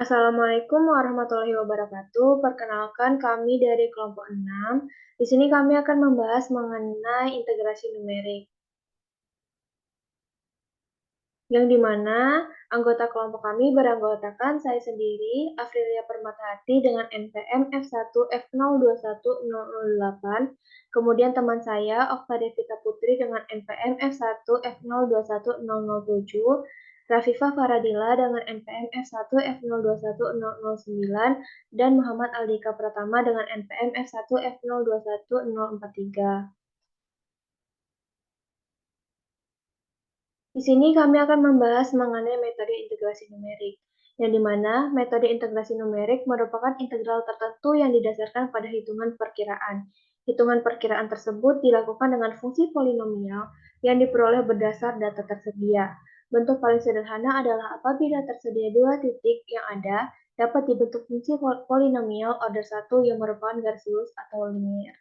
Assalamualaikum warahmatullahi wabarakatuh. Perkenalkan kami dari kelompok 6. Di sini kami akan membahas mengenai integrasi numerik, yang dimana anggota kelompok kami beranggotakan saya sendiri, Afrilia Permatahati dengan NPM F1F021008, kemudian teman saya, Okta Devita Putri dengan NPM F1F021007, Rafifah Faradila dengan NPM F1F021009, dan Muhammad Aldika Pratama dengan NPM F1F021043. Di sini kami akan membahas mengenai metode integrasi numerik, yang dimana metode integrasi numerik merupakan integral tertentu yang didasarkan pada hitungan perkiraan. Hitungan perkiraan tersebut dilakukan dengan fungsi polinomial yang diperoleh berdasar data tersedia. Bentuk paling sederhana adalah apabila tersedia dua titik yang ada, dapat dibentuk fungsi polinomial order 1 yang merupakan garis lurus atau linear.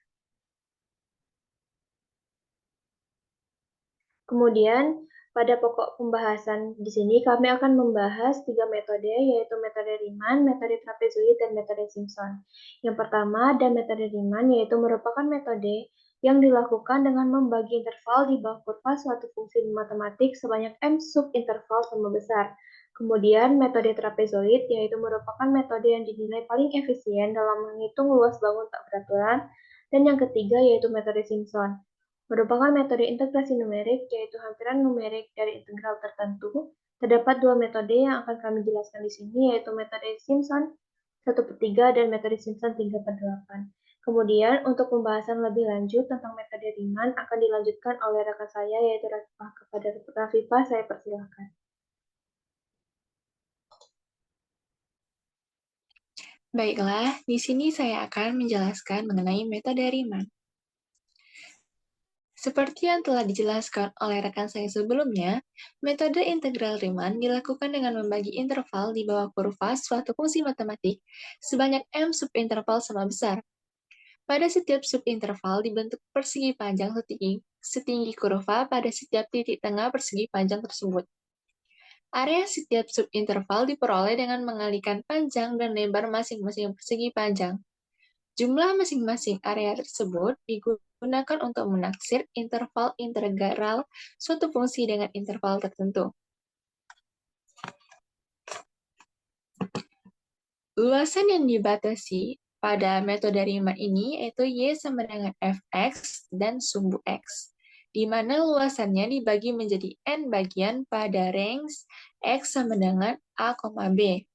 Kemudian, pada pokok pembahasan di sini kami akan membahas tiga metode, yaitu metode Riemann, metode trapezoid, dan metode Simpson. Yang pertama, ada metode Riemann, yaitu merupakan metode yang dilakukan dengan membagi interval di bawah kurva suatu fungsi matematik sebanyak m subinterval sama besar. Kemudian, metode trapezoid, yaitu merupakan metode yang dinilai paling efisien dalam menghitung luas bangun tak beraturan. Dan yang ketiga, yaitu metode Simpson merupakan metode integrasi numerik, yaitu hampiran numerik dari integral tertentu. Terdapat dua metode yang akan kami jelaskan di sini, yaitu metode Simpson 1/3 dan metode Simpson 3/8. Kemudian, untuk pembahasan lebih lanjut tentang metode Riemann akan dilanjutkan oleh rekan saya, yaitu Rafifah. Kepada Rafifah, saya persilakan. Baiklah, di sini saya akan menjelaskan mengenai metode Riemann. Seperti yang telah dijelaskan oleh rekan saya sebelumnya, metode integral Riemann dilakukan dengan membagi interval di bawah kurva suatu fungsi matematik sebanyak m subinterval sama besar. Pada setiap subinterval dibentuk persegi panjang setinggi kurva pada setiap titik tengah persegi panjang tersebut. Area setiap subinterval diperoleh dengan mengalikan panjang dan lebar masing-masing persegi panjang. Jumlah masing-masing area tersebut digunakan untuk menaksir interval integral suatu fungsi dengan interval tertentu. Luasan yang dibatasi pada metode Riemann ini yaitu Y sama dengan Fx dan sumbu X, di mana luasannya dibagi menjadi N bagian pada range X sama dengan A, B.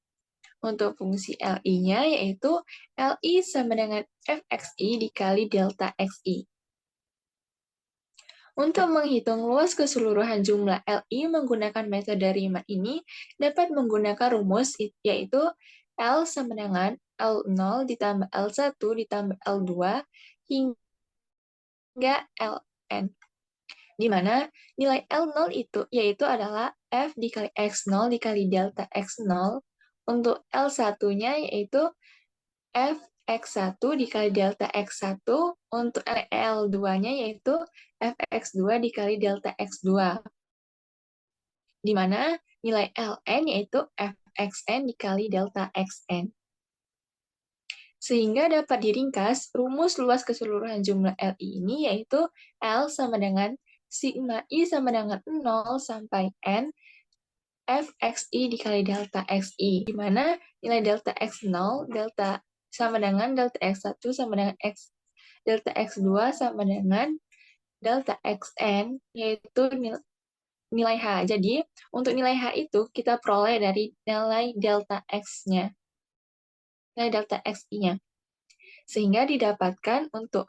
Untuk fungsi Li-nya yaitu Li sama dengan Fxi dikali delta Xi. Untuk menghitung luas keseluruhan jumlah Li menggunakan metode Riemann ini dapat menggunakan rumus yaitu L sama dengan L0 ditambah L1 ditambah L2 hingga Ln. Di mana nilai L0 itu yaitu adalah F dikali X0 dikali delta X0. Untuk L1-nya yaitu F X1 dikali delta X1, untuk L2-nya yaitu Fx2 dikali delta X2, di mana nilai Ln yaitu Fxn dikali delta Xn. Sehingga dapat diringkas, rumus luas keseluruhan jumlah Li ini yaitu L sama dengan sigma I sama dengan 0 sampai N Fxi dikali delta Xi, di mana nilai delta X0 sama dengan delta X1 sama dengan delta X2 sama dengan delta Xn, yaitu nilai H. Jadi, untuk nilai H itu kita peroleh dari nilai delta X-nya, nilai delta Xi-nya. Sehingga didapatkan untuk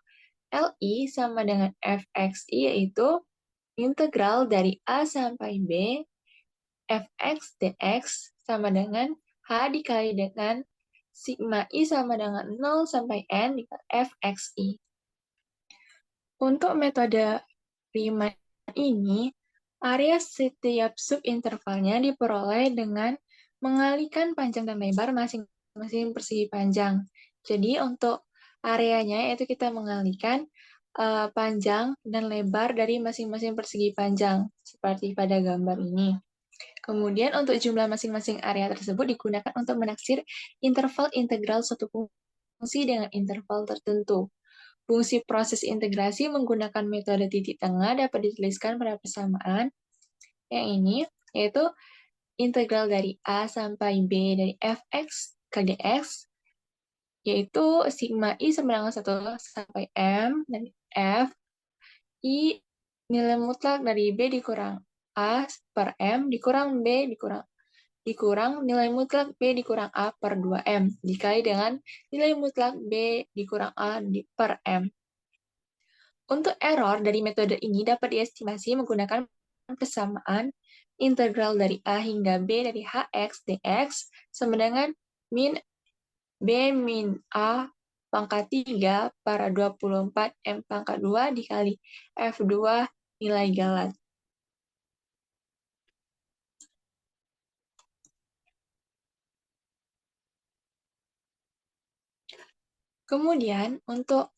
Li sama dengan Fxi yaitu integral dari A sampai B Fx dx sama dengan H dikali dengan sigma I sama dengan 0 sampai N dikali Fxi. Untuk metode Riemann ini, area setiap subintervalnya diperoleh dengan mengalihkan panjang dan lebar masing-masing persegi panjang. Jadi untuk areanya yaitu kita mengalihkan panjang dan lebar dari masing-masing persegi panjang, seperti pada gambar ini. Kemudian untuk jumlah masing-masing area tersebut digunakan untuk menaksir interval integral suatu fungsi dengan interval tertentu. Fungsi proses integrasi menggunakan metode titik tengah dapat dituliskan pada persamaan yang ini, yaitu integral dari A sampai B dari fx ke dx, yaitu sigma I sama dengan 1 sampai M dari F, I nilai mutlak dari B dikurang A per M dikurang B dikurang nilai mutlak B dikurang A per 2M dikali dengan nilai mutlak B dikurang A per M. Untuk error dari metode ini dapat diestimasi menggunakan persamaan integral dari A hingga B dari Hx dx sama dengan min B min A pangkat 3 per 24 M pangkat 2 dikali F2 nilai galat. Kemudian, untuk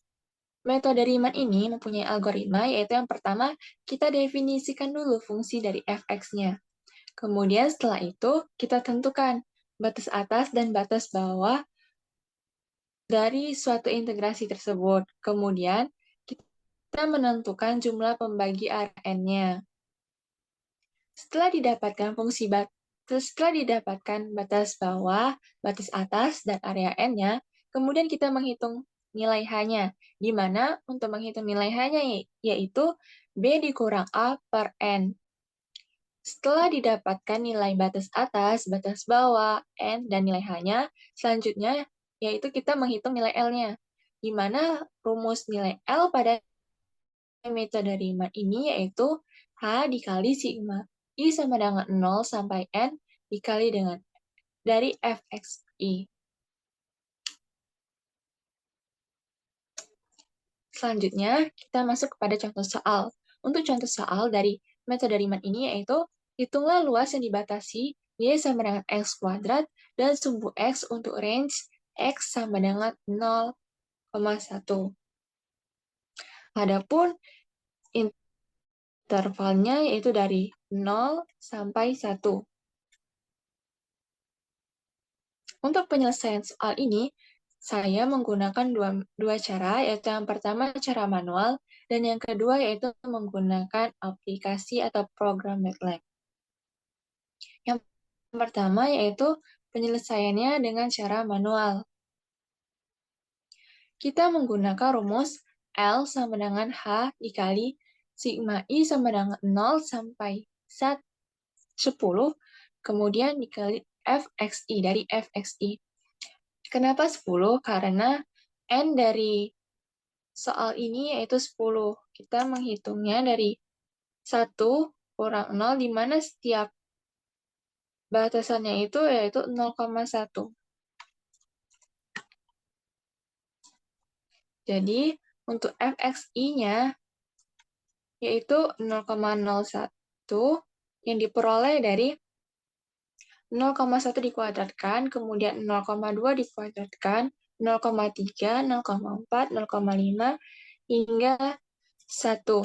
metode Riemann ini mempunyai algoritma, yaitu yang pertama, kita definisikan dulu fungsi dari fx-nya. Kemudian setelah itu, kita tentukan batas atas dan batas bawah dari suatu integrasi tersebut. Kemudian, kita menentukan jumlah pembagi Rn-nya. Setelah didapatkan batas bawah, batas atas, dan area N-nya, kemudian kita menghitung nilai H-nya, di mana untuk menghitung nilai H-nya yaitu B dikurang A per N. Setelah didapatkan nilai batas atas, batas bawah, N, dan nilai H-nya, selanjutnya yaitu kita menghitung nilai L-nya, di mana rumus nilai L pada metode Riemann ini yaitu H dikali sigma I sama dengan 0 sampai N dikali dengan dari fxi. Selanjutnya, kita masuk kepada contoh soal. Untuk contoh soal dari metode Riemann ini yaitu, hitunglah luas yang dibatasi Y sama dengan X kuadrat dan sumbu X untuk range X sama dengan 0,1. Adapun intervalnya yaitu dari 0 sampai 1. Untuk penyelesaian soal ini, saya menggunakan dua cara, yaitu yang pertama cara manual, dan yang kedua yaitu menggunakan aplikasi atau program MATLAB. Yang pertama yaitu penyelesaiannya dengan cara manual. Kita menggunakan rumus L sama dengan H dikali sigma I sama dengan 0 sampai 10, kemudian dikali fxi dari fxi. Kenapa 10? Karena N dari soal ini yaitu 10. Kita menghitungnya dari 1 kurang 0, di mana setiap batasannya itu yaitu 0,1. Jadi, untuk fxi-nya yaitu 0,01 yang diperoleh dari 0,1 dikuadratkan, kemudian 0,2 dikuadratkan, 0,3, 0,4, 0,5, hingga 1.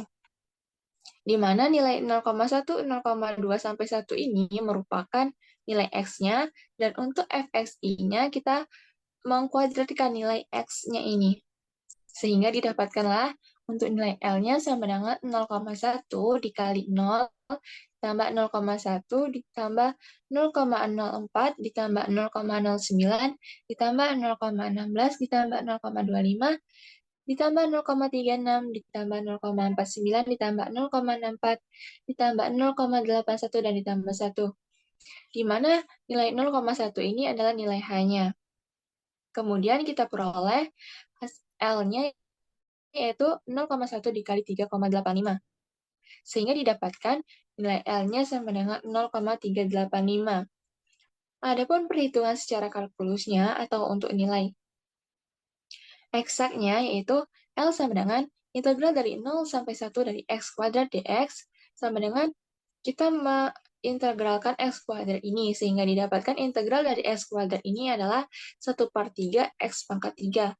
Di mana nilai 0,1, 0,2, sampai 1 ini merupakan nilai X-nya, dan untuk fxi-nya kita mengkuadratkan nilai X-nya ini. Sehingga didapatkanlah untuk nilai L-nya sama dengan 0,1 dikali 0, ditambah 0,1, ditambah 0,04, ditambah 0,09, ditambah 0,16, ditambah 0,25, ditambah 0,36, ditambah 0,49, ditambah 0,64, ditambah 0,81, dan ditambah 1. Di mana nilai 0,1 ini adalah nilai H-nya. Kemudian kita peroleh L-nya yaitu 0,1 dikali 3,85. Sehingga didapatkan nilai L-nya sama dengan 0,385. Adapun perhitungan secara kalkulusnya atau untuk nilai eksaknya yaitu L sama dengan integral dari 0 sampai 1 dari X kuadrat dx sama dengan kita mengintegralkan X kuadrat ini, sehingga didapatkan integral dari X kuadrat ini adalah 1/3 X pangkat 3.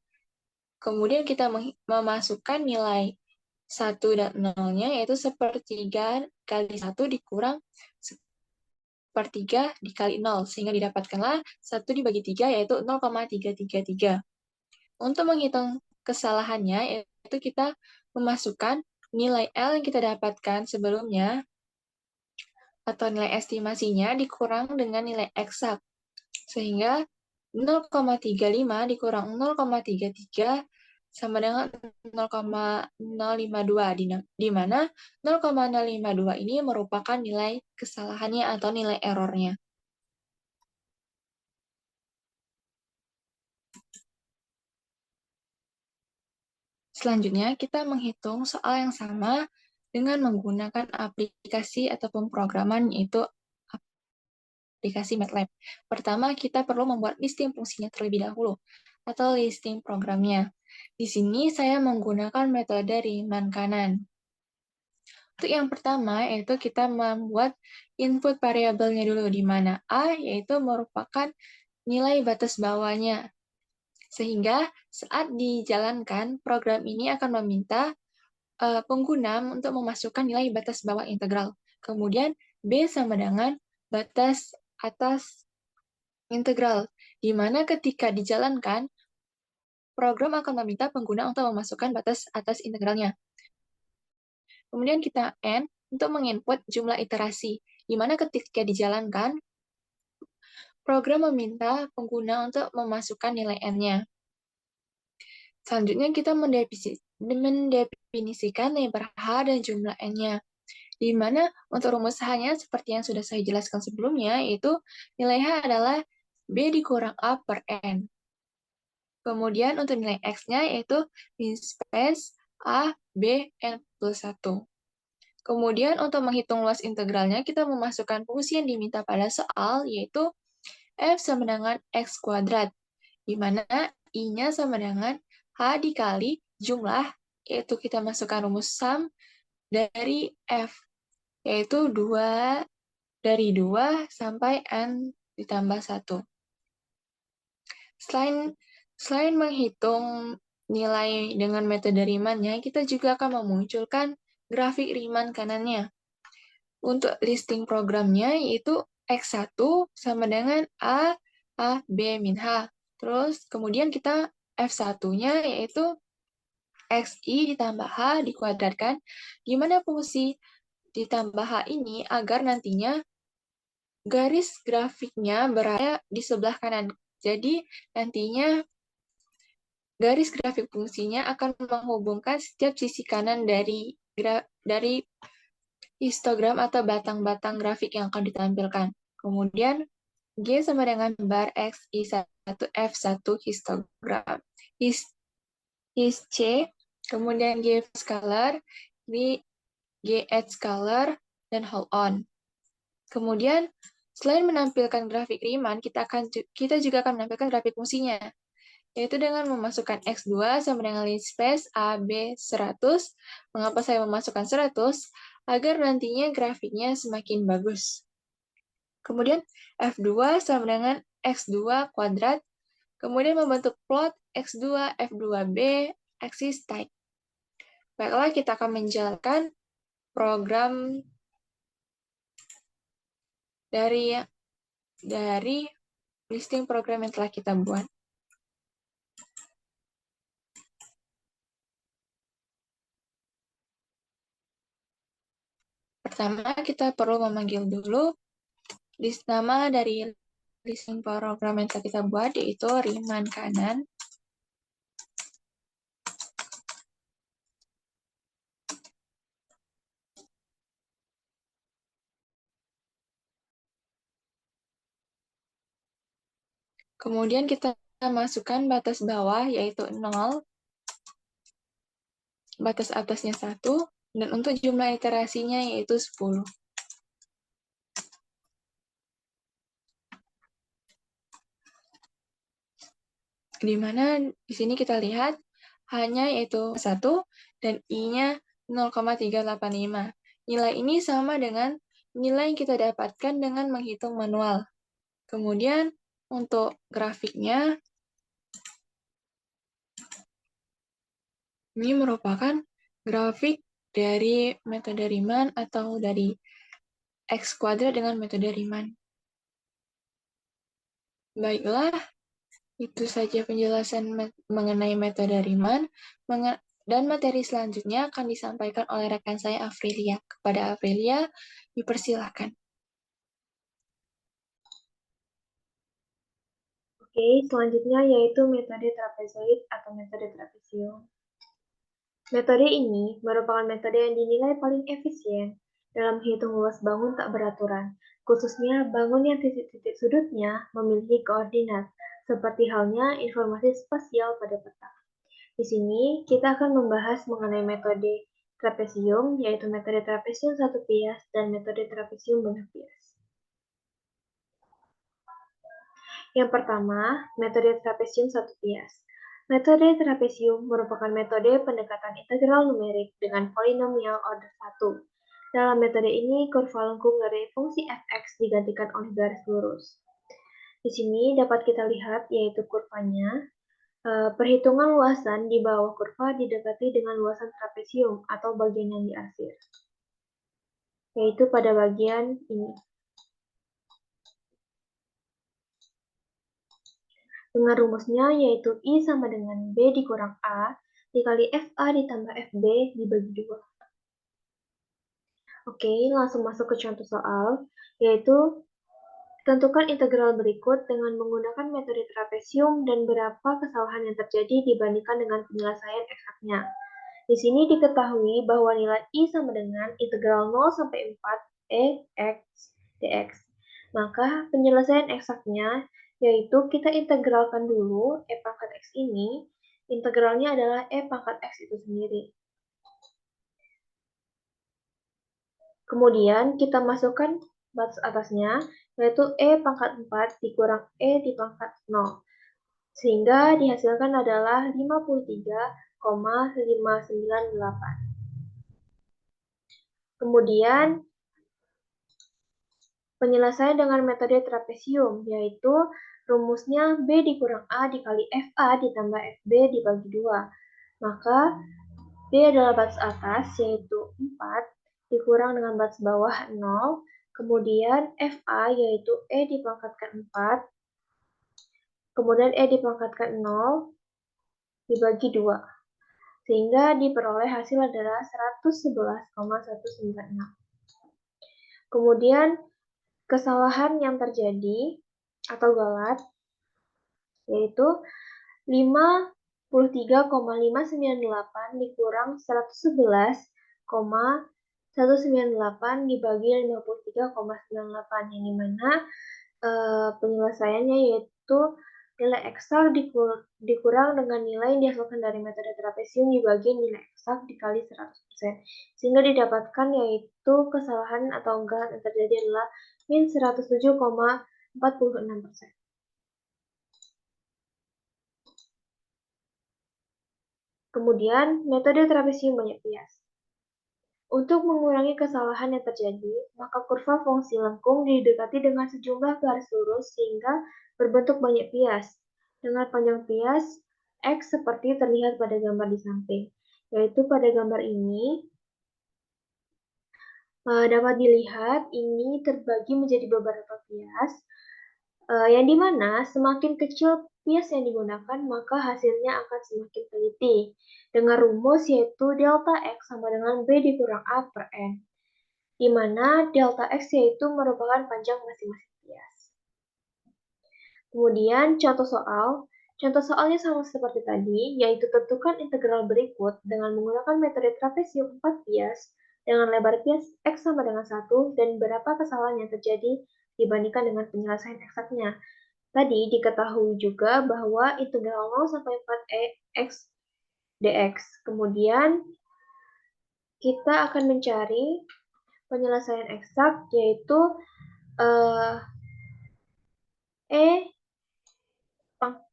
Kemudian kita memasukkan nilai 1 dan 0-nya, yaitu 1/3 kali 1 dikurang per 3 dikali 0, sehingga didapatkanlah 1 dibagi 3, yaitu 0,333. Untuk menghitung kesalahannya, yaitu kita memasukkan nilai L yang kita dapatkan sebelumnya, atau nilai estimasinya dikurang dengan nilai eksak. Sehingga 0,35 dikurang 0,33 sama dengan 0,052, di mana 0,052 ini merupakan nilai kesalahannya atau nilai errornya. Selanjutnya, kita menghitung soal yang sama dengan menggunakan aplikasi atau pemrograman, yaitu aplikasi MATLAB. Pertama, kita perlu membuat listing fungsinya terlebih dahulu, atau listing programnya. Di sini saya menggunakan metode Riemann kanan. Untuk yang pertama, yaitu kita membuat input variabelnya dulu, di mana A yaitu merupakan nilai batas bawahnya. Sehingga saat dijalankan, program ini akan meminta pengguna untuk memasukkan nilai batas bawah integral. Kemudian B sama dengan batas atas integral, di mana ketika dijalankan, program akan meminta pengguna untuk memasukkan batas atas integralnya. Kemudian kita N untuk menginput jumlah iterasi, di mana ketika dijalankan, program meminta pengguna untuk memasukkan nilai N-nya. Selanjutnya kita mendefinisikan neighbor H dan jumlah N-nya, di mana untuk rumus H-nya seperti yang sudah saya jelaskan sebelumnya, yaitu nilai H adalah B dikurang A per N. Kemudian untuk nilai X-nya yaitu min space A, B, N plus 1. Kemudian untuk menghitung luas integralnya, kita memasukkan fungsi yang diminta pada soal, yaitu F sama dengan X kuadrat, di mana I-nya sama dengan H dikali jumlah, yaitu kita masukkan rumus sum dari F, yaitu 2 dari 2 sampai N ditambah 1. Selain menghitung nilai dengan metode Riemann-nya, kita juga akan memunculkan grafik Riemann kanannya. Untuk listing programnya, yaitu X1 sama dengan A, B, min H. Terus kemudian kita F1-nya yaitu XI ditambah H dikuadratkan, di mana fungsi ditambah H ini agar nantinya garis grafiknya berada di sebelah kanan. Jadi nantinya garis grafik fungsinya akan menghubungkan setiap sisi kanan dari histogram atau batang-batang grafik yang akan ditampilkan. Kemudian G sama dengan bar X I1 F1 histogram. His C, kemudian G scalar, G H scalar, dan hold on. Kemudian selain menampilkan grafik Riemann, kita juga akan menampilkan grafik fungsinya, yaitu dengan memasukkan X2 sama dengan list space AB 100. Mengapa saya memasukkan 100? Agar nantinya grafiknya semakin bagus. Kemudian F2 sama dengan X2 kuadrat, kemudian membentuk plot X2, F2B, axis type. Baiklah, kita akan menjalankan program dari listing program yang telah kita buat. Pertama, kita perlu memanggil dulu nama dari listing program yang telah kita buat, yaitu Riemann kanan. Kemudian kita masukkan batas bawah, yaitu 0, batas atasnya 1, dan untuk jumlah iterasinya yaitu 10. Di mana di sini kita lihat hanya yaitu 1 dan I-nya 0,385. Nilai ini sama dengan nilai yang kita dapatkan dengan menghitung manual. Kemudian untuk grafiknya, ini merupakan grafik dari metode Riemann atau dari X kuadrat dengan metode Riemann. Baiklah, itu saja penjelasan mengenai metode Riemann, dan materi selanjutnya akan disampaikan oleh rekan saya Aprilia. Kepada Aprilia, dipersilakan. Oke, selanjutnya yaitu metode trapezoid atau metode trapesium. Metode ini merupakan metode yang dinilai paling efisien dalam menghitung luas bangun tak beraturan, khususnya bangun yang titik-titik sudutnya memiliki koordinat, seperti halnya informasi spasial pada peta. Di sini kita akan membahas mengenai metode trapesium, yaitu metode trapesium satu pias dan metode trapesium belah pias. Yang pertama, metode trapesium satu pias. Metode trapesium merupakan metode pendekatan integral numerik dengan polinomial order 1. Dalam metode ini, kurva lengkung dari fungsi fx digantikan oleh garis lurus. Di sini dapat kita lihat yaitu kurvanya. Perhitungan luasan di bawah kurva didekati dengan luasan trapesium atau bagian yang diarsir, yaitu pada bagian ini. Dengan rumusnya yaitu I sama dengan B dikurang A dikali FA ditambah FB dibagi 2. Oke, langsung masuk ke contoh soal, yaitu tentukan integral berikut dengan menggunakan metode trapesium dan berapa kesalahan yang terjadi dibandingkan dengan penyelesaian eksaknya. Di sini diketahui bahwa nilai I sama dengan integral 0 sampai 4 X dx. Maka penyelesaian eksaknya yaitu kita integralkan dulu E pangkat X ini, integralnya adalah E pangkat X itu sendiri. Kemudian kita masukkan batas atasnya, yaitu E pangkat 4 dikurang E di pangkat 0. Sehingga dihasilkan adalah 53,598. Kemudian penyelesaian dengan metode trapesium, yaitu rumusnya B dikurang A dikali FA ditambah FB dibagi 2. Maka B adalah batas atas, yaitu 4, dikurang dengan batas bawah 0. Kemudian FA yaitu E dipangkatkan 4. Kemudian E dipangkatkan 0 dibagi 2. Sehingga diperoleh hasil adalah 111,196. Kemudian kesalahan yang terjadi atau galat yaitu 53,598 dikurang 111,198 dibagi 53,98 yang dimana penyelesaiannya yaitu nilai eksak dikurang dengan nilai yang dihasilkan dari metode trapesium dibagi nilai eksak dikali 100%. Sehingga didapatkan yaitu kesalahan atau galat yang terjadi adalah min 107,46%. Kemudian, metode trapesium banyak pias. Untuk mengurangi kesalahan yang terjadi, maka kurva fungsi lengkung didekati dengan sejumlah garis lurus sehingga berbentuk banyak pias. Dengan panjang pias, X seperti terlihat pada gambar di samping. Yaitu pada gambar ini, dapat dilihat ini terbagi menjadi beberapa pias, yang dimana semakin kecil pias yang digunakan, maka hasilnya akan semakin teliti. Dengan rumus yaitu delta X sama dengan B dikurang A per N, di mana delta X yaitu merupakan panjang masing-masing pias. Kemudian contoh soalnya sama seperti tadi, yaitu tentukan integral berikut dengan menggunakan metode trapesium 4 pias dengan lebar pias X sama dengan 1 dan berapa kesalahan yang terjadi dibandingkan dengan penyelesaian eksaknya. Tadi diketahui juga bahwa integral 0 sampai 4 X dx. Kemudian kita akan mencari penyelesaian eksak yaitu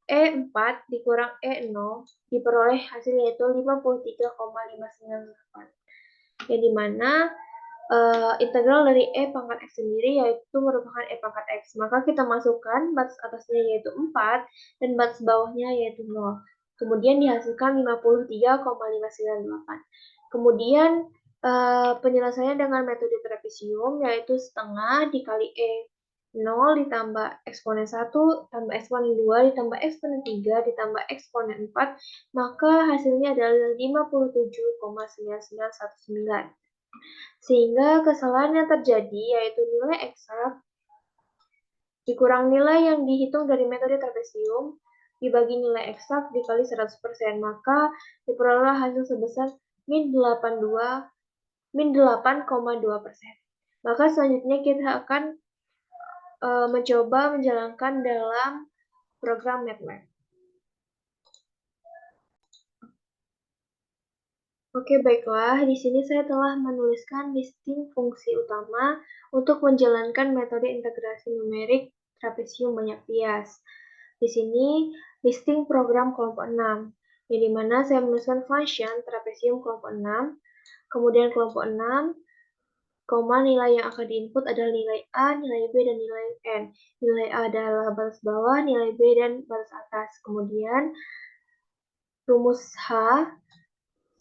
E4 dikurang E0 diperoleh hasil yaitu 53,598. Yang dimana integral dari E pangkat X sendiri yaitu merupakan E pangkat X. Maka kita masukkan batas atasnya yaitu 4 dan batas bawahnya yaitu 0. Kemudian dihasilkan 53,598. Kemudian penyelesaian dengan metode trapesium yaitu setengah dikali E 0 ditambah eksponen 1 tambah eksponen 2 ditambah eksponen 3 ditambah eksponen 4, maka hasilnya adalah 57,9919. Sehingga kesalahan yang terjadi yaitu nilai eksak dikurang nilai yang dihitung dari metode trapesium dibagi nilai eksak dikali 100%, maka diperoleh hasil sebesar min 8,2%. Maka selanjutnya kita akan mencoba menjalankan dalam program MATLAB. Oke, baiklah. Di sini saya telah menuliskan listing fungsi utama untuk menjalankan metode integrasi numerik trapesium banyak bias. Di sini listing program kelompok 6, yang dimana saya menuliskan function trapesium kelompok 6, kemudian kelompok 6, nilai yang akan diinput adalah nilai A, nilai B, dan nilai N. Nilai A adalah baris bawah, nilai B dan baris atas. Kemudian rumus H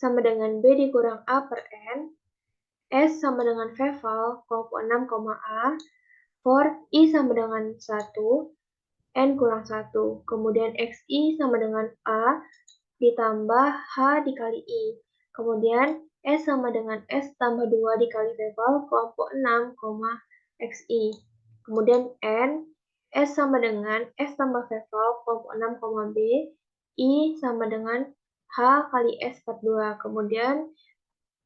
sama dengan B dikurang A per N, S sama dengan VEVAL kelompok 6, A, for I sama dengan 1, N kurang 1. Kemudian XI sama dengan A ditambah H dikali I. Kemudian S sama dengan S tambah 2 dikali VEVAL kelompok 6, XI. Kemudian N, S sama dengan S tambah VEVAL kelompok 6, B, I sama dengan H kali S per 2. Kemudian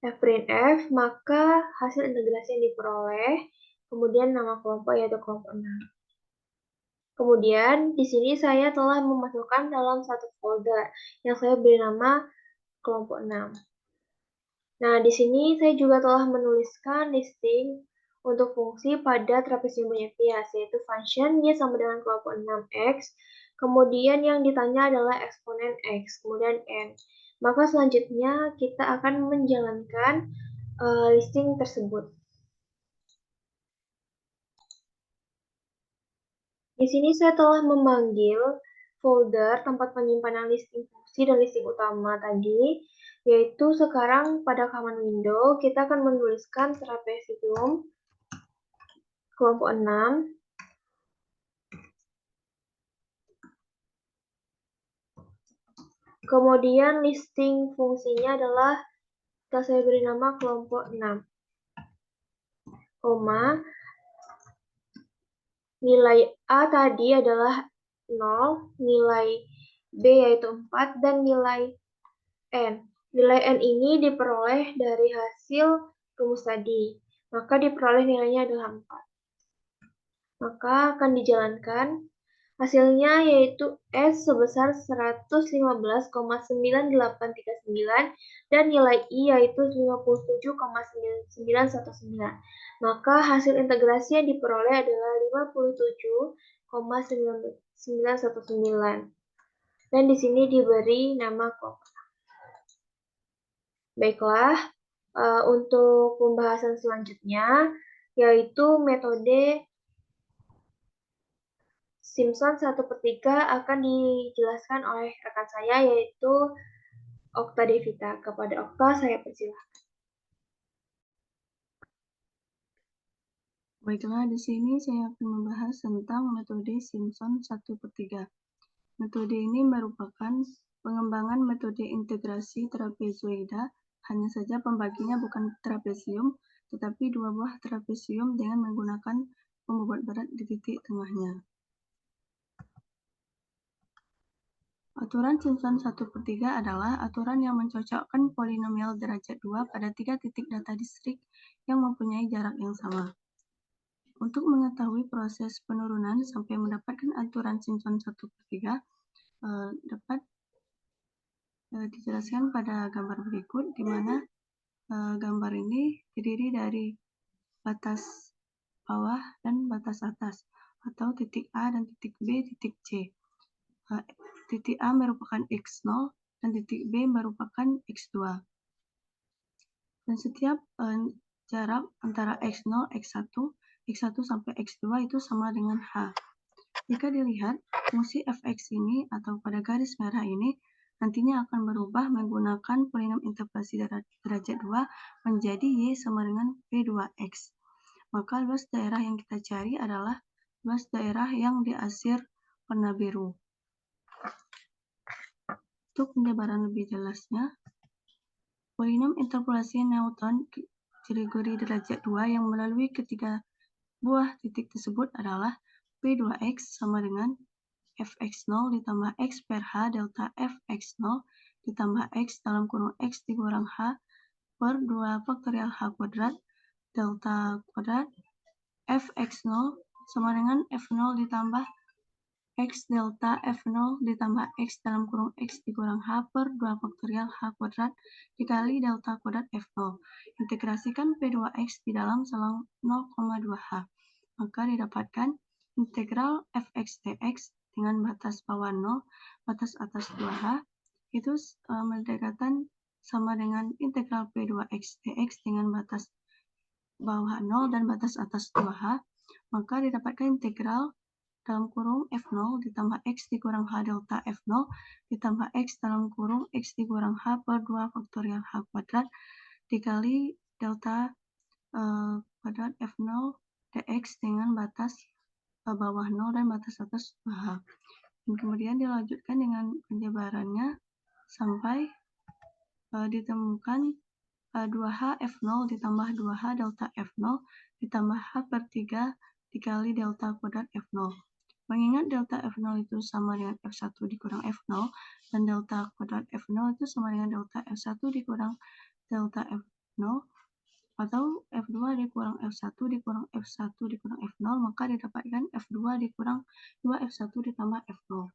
F print F, maka hasil integrasi yang diperoleh, kemudian nama kelompok yaitu kelompok 6. Kemudian di sini saya telah memasukkan dalam satu folder yang saya beri nama kelompok 6. Nah, di sini saya juga telah menuliskan listing untuk fungsi pada trapesium banyak bias, yaitu function Y sama dengan kelompok 6X, kemudian yang ditanya adalah eksponen X, kemudian N. Maka selanjutnya kita akan menjalankan listing tersebut. Di sini saya telah memanggil folder tempat penyimpanan listing fungsi dan listing utama tadi, yaitu sekarang pada command window kita akan menuliskan trapesium kelompok 6. Kemudian listing fungsinya adalah kita saya beri nama kelompok 6, nilai A tadi adalah 0, nilai B yaitu 4, dan nilai N. Nilai N ini diperoleh dari hasil rumus tadi, maka diperoleh nilainya adalah 4. Maka akan dijalankan. Hasilnya yaitu S sebesar 115,9839 dan nilai I yaitu 57,9919. Maka hasil integrasi yang diperoleh adalah 57,9919. Dan di sini diberi nama kelompok. Baiklah, untuk pembahasan selanjutnya yaitu metode Simpson 1/3 akan dijelaskan oleh rekan saya yaitu Okta Devita. Kepada Okta saya persilahkan. Baiklah, di sini saya akan membahas tentang metode Simpson 1/3. Metode ini merupakan pengembangan metode integrasi trapezoida, hanya saja pembaginya bukan trapesium, tetapi dua buah trapesium dengan menggunakan pembobot berat di titik tengahnya. Aturan Simpson 1/3 adalah aturan yang mencocokkan polinomial derajat 2 pada 3 titik data distrik yang mempunyai jarak yang sama. Untuk mengetahui proses penurunan sampai mendapatkan aturan Simpson 1/3 dapat dijelaskan pada gambar berikut, di mana gambar ini terdiri dari batas bawah dan batas atas, atau titik A dan titik B, titik C. Titik A merupakan X0 dan titik B merupakan X2. Dan setiap jarak antara X0, X1, X1 sampai X2 itu sama dengan H. Jika dilihat, fungsi fx ini atau pada garis merah ini nantinya akan berubah menggunakan polinom interpolasi derajat 2 menjadi Y sama dengan P2X. Maka luas daerah yang kita cari adalah luas daerah yang diasir warna biru. Untuk penjabaran lebih jelasnya, polinom interpolasi Newton kategori derajat 2 yang melalui ketiga buah titik tersebut adalah P2X sama dengan fx0 ditambah x per h delta fx0 ditambah x dalam kurung x dikurang h per 2 faktorial h kuadrat delta kuadrat fx0 sama dengan f0 ditambah x delta f0 ditambah x dalam kurung x dikurang h per 2 faktorial h kuadrat dikali delta kuadrat f0. Integrasikan P2x di dalam selang 0,2h. Maka didapatkan integral fx dx dengan batas bawah 0, batas atas 2h, itu mendekatan sama dengan integral P2x dx dengan batas bawah 0 dan batas atas 2h. Maka didapatkan integral dalam kurung f0 ditambah x dikurang h delta f0 ditambah x dalam kurung x dikurang h per 2 faktorial h kuadrat dikali delta kuadrat f0 dx dengan batas bawah 0 dan batas atas 2h. Dan kemudian dilanjutkan dengan penjabarannya sampai ditemukan 2h f0 ditambah 2h delta f0 ditambah h per 3 dikali delta kuadrat f0. Mengingat delta F0 itu sama dengan F1 dikurang F0, dan delta kuadrat F0 itu sama dengan delta F1 dikurang delta F0, atau F2 dikurang F1 dikurang F1 dikurang F0, maka didapatkan F2 dikurang 2F1 ditambah F0.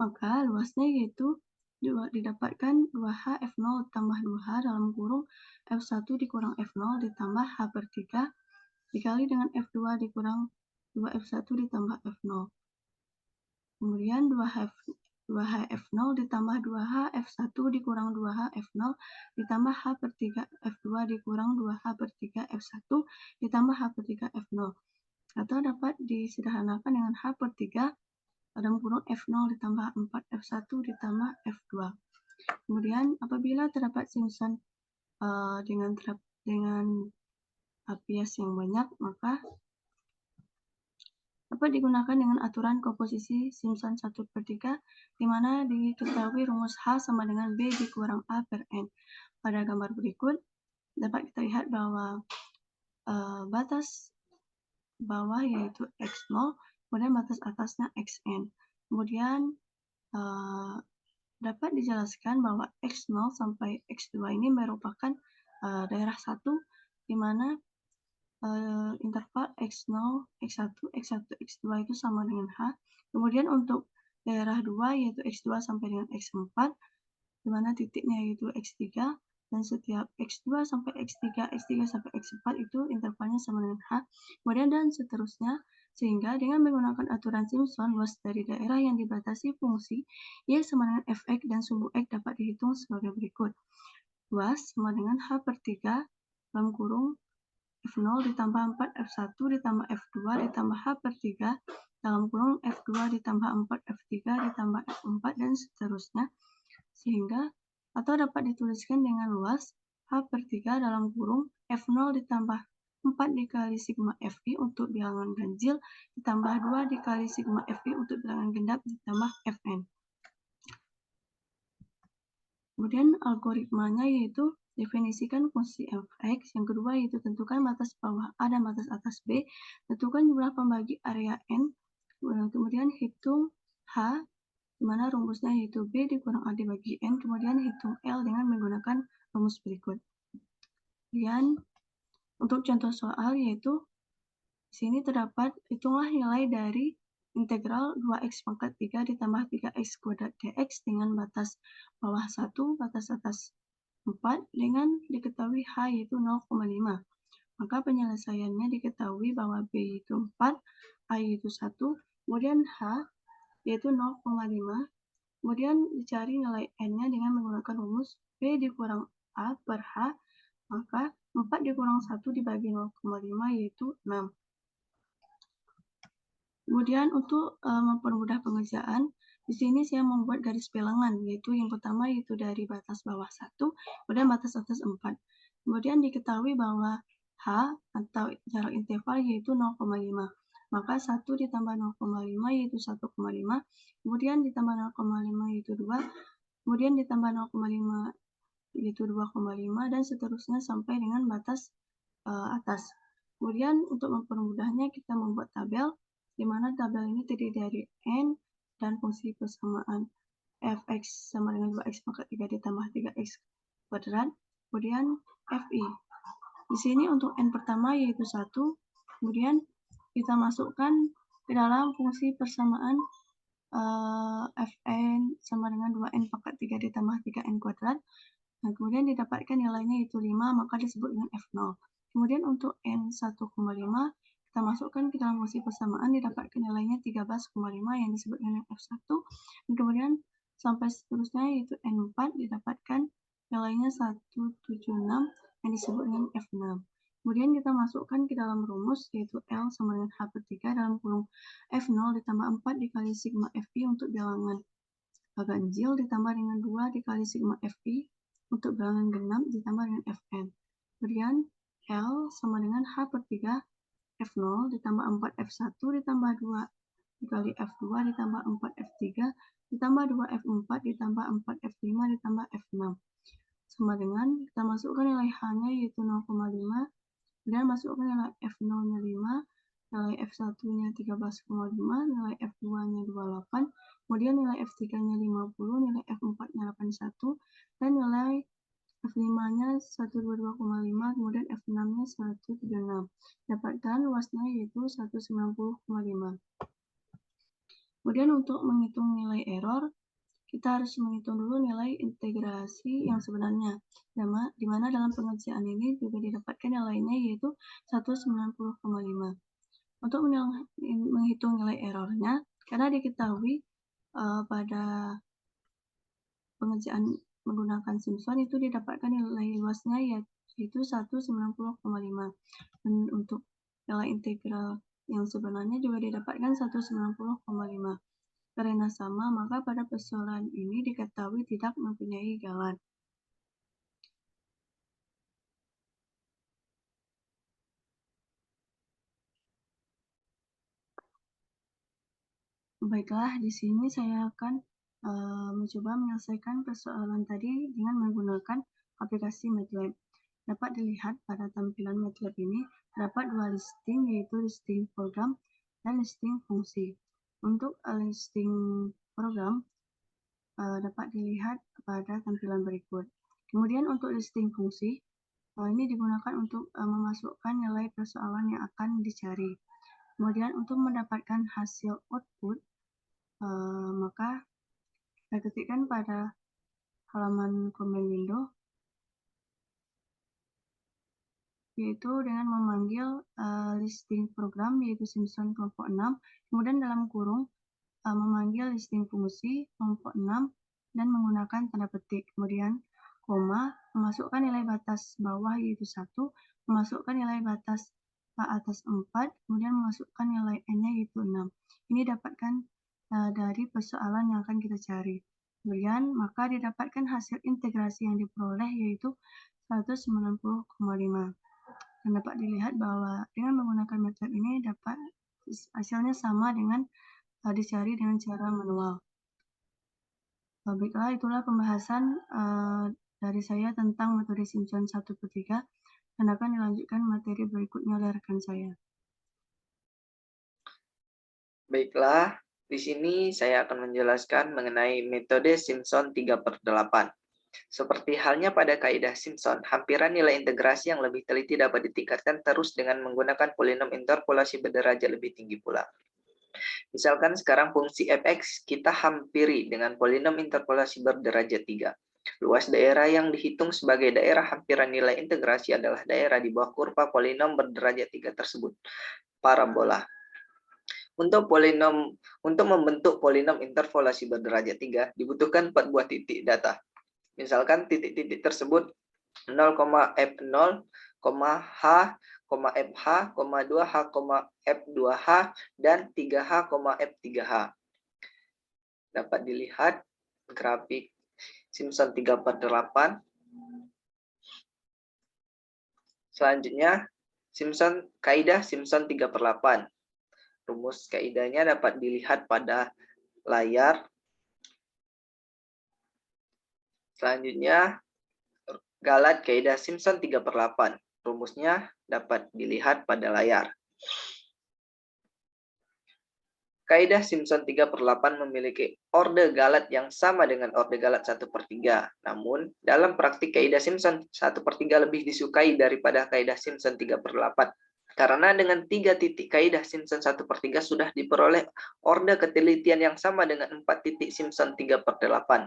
Maka luasnya yaitu didapatkan 2H F0 tambah 2H dalam kurung F1 dikurang F0 ditambah H per 3 dikali dengan F2 dikurang 2F1 ditambah F0. Kemudian 2HF0 ditambah 2HF1 dikurang 2HF0 ditambah H per 3 F2 dikurang 2H per 3 F1 ditambah H per 3 F0. Atau dapat disederhanakan dengan H per 3 dalam kurung F0 ditambah 4F1 ditambah F2. Kemudian apabila terdapat Simpson dengan bias yang banyak, maka dapat digunakan dengan aturan komposisi Simpson 1/3, di mana diketahui rumus H sama dengan B dikurang A per N. Pada gambar berikut, dapat kita lihat bahwa batas bawah yaitu X0, kemudian batas atasnya Xn. Kemudian dapat dijelaskan bahwa X0 sampai X2 ini merupakan daerah satu, di mana interval X0, X1, X1, X2 itu sama dengan H. Kemudian untuk daerah 2 yaitu X2 sampai dengan X4, di mana titiknya yaitu X3, dan setiap X2 sampai X3, X3 sampai X4 itu intervalnya sama dengan H. Kemudian dan seterusnya, sehingga dengan menggunakan aturan Simpson, luas dari daerah yang dibatasi fungsi Y sama dengan Fx dan sumbu X dapat dihitung sebagai berikut. Luas sama dengan H per 3 dalam kurung F0 ditambah 4 F1 ditambah F2 ditambah H per 3 dalam kurung F2 ditambah 4 F3 ditambah F4 dan seterusnya, sehingga atau dapat dituliskan dengan luas H per 3 dalam kurung F0 ditambah 4 dikali sigma Fi untuk bilangan ganjil ditambah 2 dikali sigma Fi untuk bilangan genap ditambah Fn. Kemudian algoritmanya yaitu definisikan fungsi fx, yang kedua yaitu tentukan batas bawah A dan batas atas B, tentukan jumlah pembagi area N, kemudian hitung H, di mana rumusnya yaitu B dikurang A dibagi N, kemudian hitung L dengan menggunakan rumus berikut. Kemudian untuk contoh soal yaitu di sini terdapat hitunglah nilai dari integral 2x pangkat 3 ditambah 3x kuadrat dx dengan batas bawah 1, batas atas 4, dengan diketahui H yaitu 0,5. Maka penyelesaiannya diketahui bahwa B yaitu 4, A yaitu 1, kemudian H yaitu 0,5, kemudian dicari nilai N-nya dengan menggunakan rumus B dikurang A per H, maka 4 dikurang 1 dibagi 0,5 yaitu 6. Kemudian untuk mempermudah pengerjaan, di sini saya membuat garis bilangan, yaitu yang pertama yaitu dari batas bawah 1, kemudian batas atas 4. Kemudian diketahui bahwa H atau jarak interval yaitu 0,5. maka 1 ditambah 0,5 yaitu 1,5, kemudian ditambah 0,5 yaitu 2, kemudian ditambah 0,5 yaitu 2,5, dan seterusnya sampai dengan batas atas. Kemudian untuk mempermudahnya kita membuat tabel, di mana tabel ini terdiri dari N dan fungsi persamaan fx sama dengan 2x pangkat 3 ditambah 3x kuadrat, kemudian fi. Di sini untuk N pertama yaitu 1, kemudian kita masukkan ke dalam fungsi persamaan fn sama dengan 2n pangkat 3 ditambah 3n kuadrat. Nah, kemudian didapatkan nilainya itu 5, maka disebut dengan F0. Kemudian untuk N 1,5, kita masukkan ke dalam fungsi persamaan, didapatkan nilainya 13,5 yang disebut dengan F1. Dan kemudian sampai seterusnya yaitu N4, didapatkan nilainya 176 yang disebut dengan F6. Kemudian kita masukkan ke dalam rumus, yaitu L sama dengan H per 3 dalam kurung F0 ditambah 4 dikali sigma Fi untuk bilangan ganjil ditambah dengan 2 dikali sigma Fi untuk bilangan genap ditambah dengan Fn. Kemudian L sama dengan H per 3 F0 ditambah 4 F1 ditambah 2 dikali F2 ditambah 4 F3 ditambah 2 F4 ditambah 4 F5 ditambah F6. Sama dengan kita masukkan nilai H-nya yaitu 0,5, kemudian masukkan nilai F0-nya 5, nilai F1-nya 13,5, nilai F2-nya 28, kemudian nilai F3-nya 50, nilai F4-nya 81, dan nilai F5-nya 122,5, kemudian F6-nya 136. Dapatkan luasnya yaitu 190,5. Kemudian untuk menghitung nilai error, kita harus menghitung dulu nilai integrasi yang sebenarnya, di mana dalam pengerjaan ini juga didapatkan nilainya yaitu 190,5. Untuk menghitung nilai errornya, karena diketahui pada pengerjaan menggunakan Simpson itu didapatkan nilai luasnya yaitu 190,5. Dan untuk nilai integral yang sebenarnya juga didapatkan 190,5. Karena sama, maka pada persoalan ini diketahui tidak mempunyai jalan. Baiklah, di sini saya akan mencoba menyelesaikan persoalan tadi dengan menggunakan aplikasi MATLAB. Dapat dilihat pada tampilan MATLAB ini, terdapat dua listing, yaitu listing program dan listing fungsi. Untuk listing program, dapat dilihat pada tampilan berikut. Kemudian untuk listing fungsi, ini digunakan untuk memasukkan nilai persoalan yang akan dicari. Kemudian untuk mendapatkan hasil output, maka kita ketikkan pada halaman command window, yaitu dengan memanggil listing program yaitu Simpson kelompok 6, kemudian dalam kurung memanggil listing fungsi kelompok 6 dan menggunakan tanda petik, kemudian koma, memasukkan nilai batas bawah yaitu 1, memasukkan nilai batas atas 4, kemudian memasukkan nilai n-nya yaitu 6. Ini dapatkan dari persoalan yang akan kita cari. Kemudian maka didapatkan hasil integrasi yang diperoleh yaitu 190,5. Dan dapat dilihat bahwa dengan menggunakan MATLAB ini dapat hasilnya sama dengan dicari dengan cara manual. Baiklah, itulah pembahasan dari saya tentang metode Simpson 1/3 dan akan dilanjutkan materi berikutnya oleh rekan saya. Baiklah, di sini saya akan menjelaskan mengenai metode Simpson 3/8. Seperti halnya pada kaidah Simpson, hampiran nilai integrasi yang lebih teliti dapat ditingkatkan terus dengan menggunakan polinom interpolasi berderajat lebih tinggi pula. Misalkan sekarang fungsi fx kita hampiri dengan polinom interpolasi berderajat 3. Luas daerah yang dihitung sebagai daerah hampiran nilai integrasi adalah daerah di bawah kurva polinom berderajat 3 tersebut, parabola. Untuk membentuk polinom interpolasi berderajat 3 dibutuhkan 4 buah titik data. Misalkan titik-titik tersebut 0,f0, h, fh, 2h, f2h, dan 3h, f3h. Dapat dilihat grafik Simpson 3/8. Selanjutnya, kaidah Simpson 3/8. Rumus kaidahnya dapat dilihat pada layar. Selanjutnya, galat kaidah Simpson 3/8. Rumusnya dapat dilihat pada layar. Kaidah Simpson 3/8 memiliki orde galat yang sama dengan orde galat 1/3. Namun, dalam praktik kaidah Simpson 1/3 lebih disukai daripada kaidah Simpson 3/8. Karena dengan 3 titik kaidah Simpson 1/3 sudah diperoleh orde ketelitian yang sama dengan 4 titik Simpson 3/8.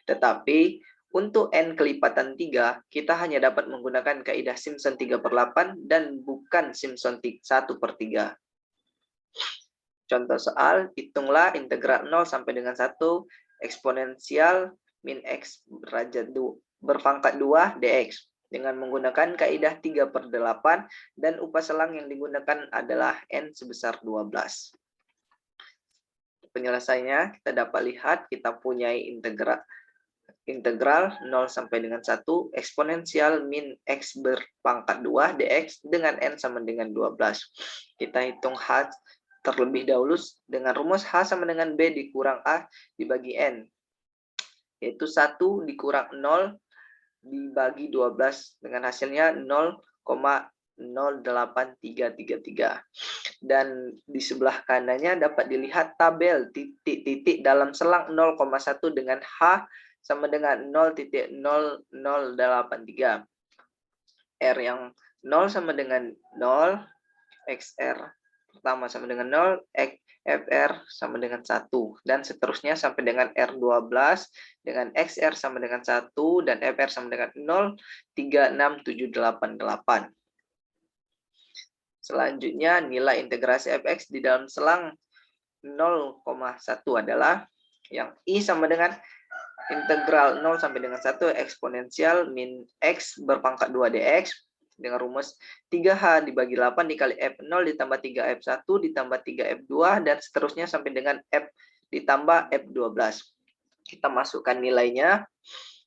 Tetapi, untuk n kelipatan 3, kita hanya dapat menggunakan kaidah Simpson 3/8 dan bukan Simpson 1/3. Contoh soal, hitunglah integral 0 sampai dengan 1 eksponensial min x berpangkat 2 dx dengan menggunakan kaidah 3/8 dan upah selang yang digunakan adalah n sebesar 12. Penyelesaiannya kita dapat lihat kita punya integral 0 sampai dengan 1 eksponensial min x berpangkat 2 dx dengan n sama dengan 12. Kita hitung h terlebih dahulu dengan rumus H sama dengan B dikurang A dibagi N. Yaitu 1 dikurang 0 dibagi 12 dengan hasilnya 0,08333. Dan di sebelah kanannya dapat dilihat tabel titik-titik dalam selang 0,1 dengan H sama dengan 0,0083. R yang 0 sama dengan 0, XR pertama sama dengan 0, FR sama dengan 1, dan seterusnya sampai dengan R12 dengan XR sama dengan 1, dan FR sama dengan 0,36788. Selanjutnya, nilai integrasi fx di dalam selang 0,1 adalah yang I sama dengan integral 0 sampai dengan 1 eksponensial min x berpangkat 2 dx dengan rumus 3H dibagi 8 dikali F0 ditambah 3F1 ditambah 3F2 dan seterusnya sampai dengan F ditambah F12. Kita masukkan nilainya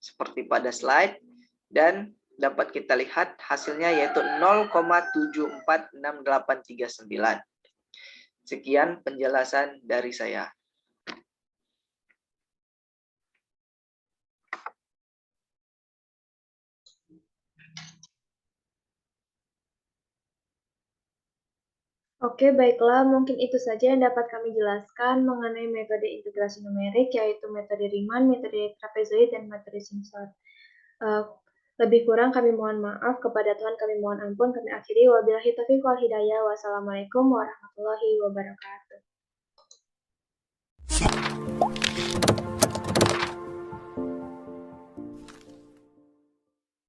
seperti pada slide dan dapat kita lihat hasilnya yaitu 0,746839. Sekian penjelasan dari saya. Oke, baiklah. Mungkin itu saja yang dapat kami jelaskan mengenai metode integrasi numerik, yaitu metode Riemann, metode trapezoid, dan metode Simpson. Lebih kurang kami mohon maaf, kepada Tuhan kami mohon ampun. Kami akhiri, wabillahi taufiq wal hidayah. Wassalamualaikum warahmatullahi wabarakatuh.